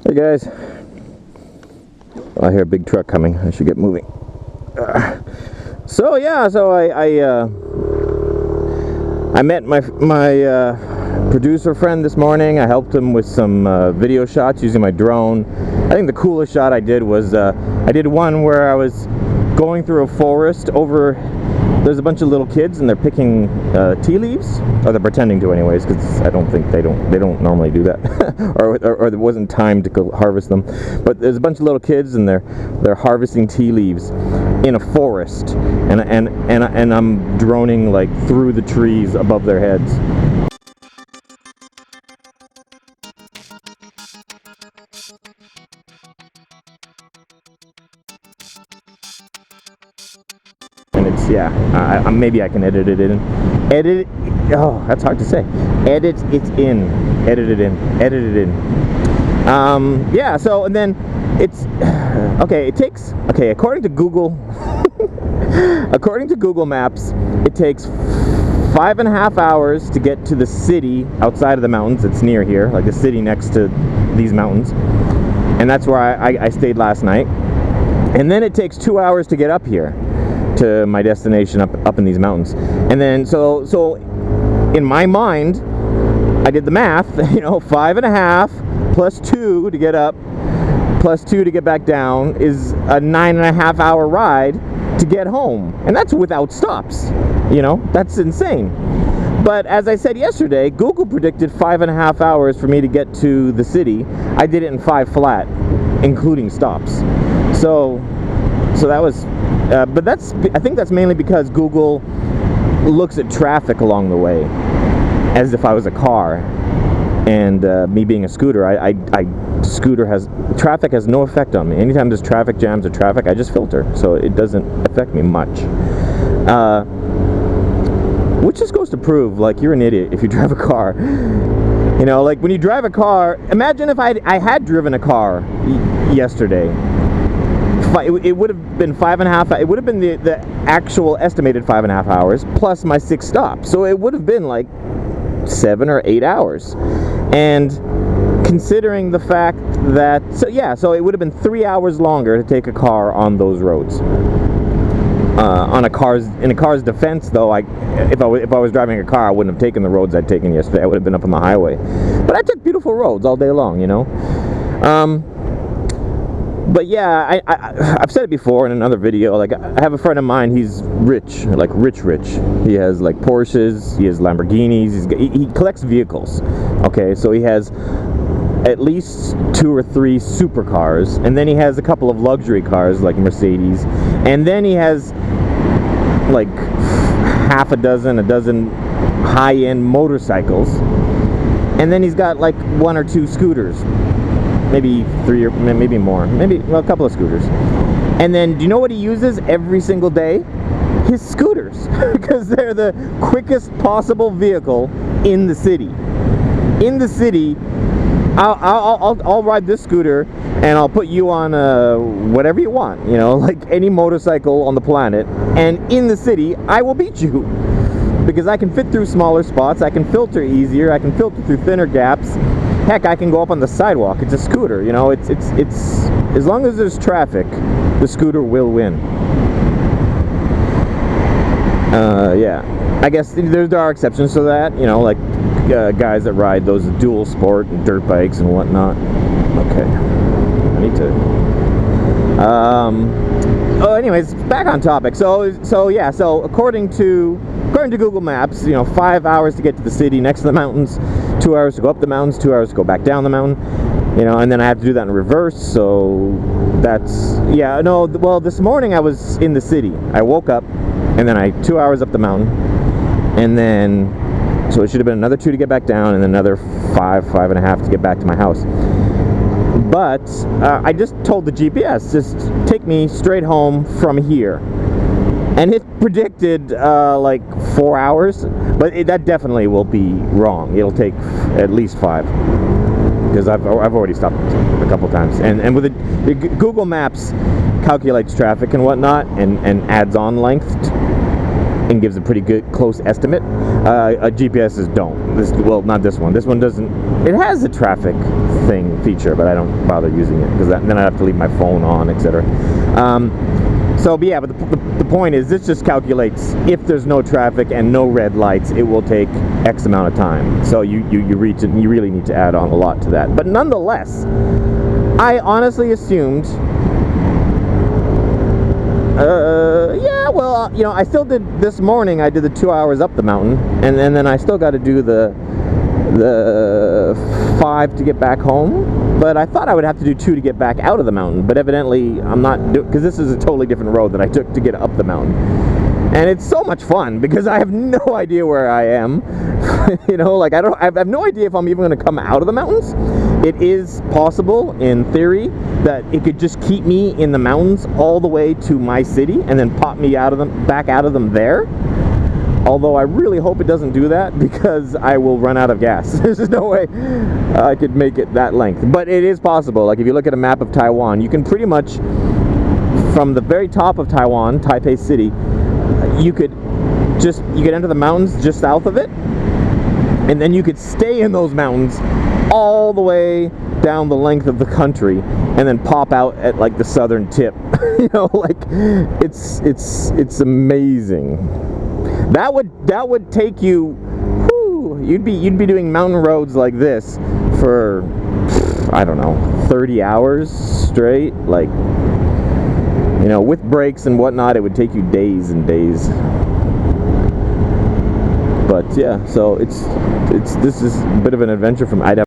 Hey guys, I hear a big truck coming. I should get moving. So I met my producer friend this morning. I helped him with some video shots using my drone. I think the coolest shot I did was I did one where I was going through a forest over. There's a bunch of little kids and they're picking tea leaves, or they're pretending to, anyways, because I don't think they don't normally do that, or there wasn't time to go harvest them. But there's a bunch of little kids and they're harvesting tea leaves in a forest, and I'm droning like through the trees above their heads. And it's, yeah, maybe I can edit it in. Oh, that's hard to say. Edit it in. Yeah, so, and then it's, okay, according to Google, according to Google Maps, it takes 5.5 hours to get to the city outside of the mountains. It's near here, like the city next to these mountains. And that's where I stayed last night. And then it takes 2 hours to get up here to my destination up in these mountains. And then so in my mind, I did the math, 5.5 plus 2 to get up plus 2 to get back down is a 9.5 hour ride to get home, and that's without stops. That's insane. But as I said yesterday, Google predicted 5.5 hours for me to get to the city. I did it in 5 flat, including stops. So that was, but I think that's mainly because Google looks at traffic along the way as if I was a car, and me being a scooter, traffic has no effect on me. Anytime there's traffic jams or traffic, I just filter, so it doesn't affect me much. Which just goes to prove, like, you're an idiot if you drive a car. Like when you drive a car, imagine if I had driven a car yesterday. It would have been 5.5. It would have been the actual estimated 5.5 hours plus my 6 stops. So it would have been like 7 or 8 hours. And considering the fact that, so it would have been 3 hours longer to take a car on those roads. In a car's defense, though, if I was driving a car, I wouldn't have taken the roads I'd taken yesterday. I would have been up on the highway. But I took beautiful roads all day long, But yeah, I've said it before in another video. Like, I have a friend of mine. He's rich, like rich. He has like Porsches. He has Lamborghinis. He collects vehicles. Okay, so he has at least 2 or 3 supercars, and then he has a couple of luxury cars like Mercedes, and then he has like a dozen high-end motorcycles, and then he's got like 1 or 2 scooters. Maybe 3 or maybe more. A couple of scooters. And then, do you know what he uses every single day? His scooters. Because they're the quickest possible vehicle in the city. In the city, I'll ride this scooter and I'll put you on whatever you want. Like any motorcycle on the planet. And in the city, I will beat you. Because I can fit through smaller spots. I can filter easier. I can filter through thinner gaps. Heck, I can go up on the sidewalk. It's a scooter, It's as long as there's traffic, the scooter will win. Yeah. I guess there are exceptions to that, like guys that ride those dual sport and dirt bikes and whatnot. Okay. I need to. Anyways, back on topic. So according to Google Maps, 5 hours to get to the city next to the mountains, 2 hours to go up the mountains, 2 hours to go back down the mountain, and then I have to do that in reverse. So that's, well, this morning I was in the city. I woke up, and then 2 hours up the mountain, and then, so it should have been another 2 to get back down, and then another 5.5 to get back to my house. But I just told the GPS, just take me straight home from here. And it predicted like 4 hours, but that definitely will be wrong. It'll take at least 5, because I've already stopped a couple times. And with the Google Maps calculates traffic and whatnot, and adds on length and gives a pretty good close estimate. GPSs don't. Well, not this one. This one doesn't. It has a traffic thing feature, but I don't bother using it because then I have to leave my phone on, etc. But yeah, but the point is, this just calculates if there's no traffic and no red lights, it will take X amount of time. So you reach it, and you really need to add on a lot to that. But nonetheless, I honestly assumed. Yeah, well, you know, I still did this morning. I did the 2 hours up the mountain, and then I still got to do the 5 to get back home. But I thought I would have to do 2 to get back out of the mountain. But evidently, I'm not, because this is a totally different road that I took to get up the mountain. And it's so much fun because I have no idea where I am. You know, like I have no idea if I'm even going to come out of the mountains. It is possible, in theory, that it could just keep me in the mountains all the way to my city and then pop me out of them, back out of them there. Although I really hope it doesn't do that because I will run out of gas. There's just no way I could make it that length. But it is possible. Like if you look at a map of Taiwan, you can pretty much, from the very top of Taiwan, Taipei City, you could enter the mountains just south of it, and then you could stay in those mountains all the way down the length of the country, and then pop out at like the southern tip. You know, like it's amazing. That would take you. Whew, you'd be doing mountain roads like this for, I don't know, 30 hours straight. Like, you know, with breaks and whatnot, it would take you days and days. But yeah, so this is a bit of an adventure from Idaho.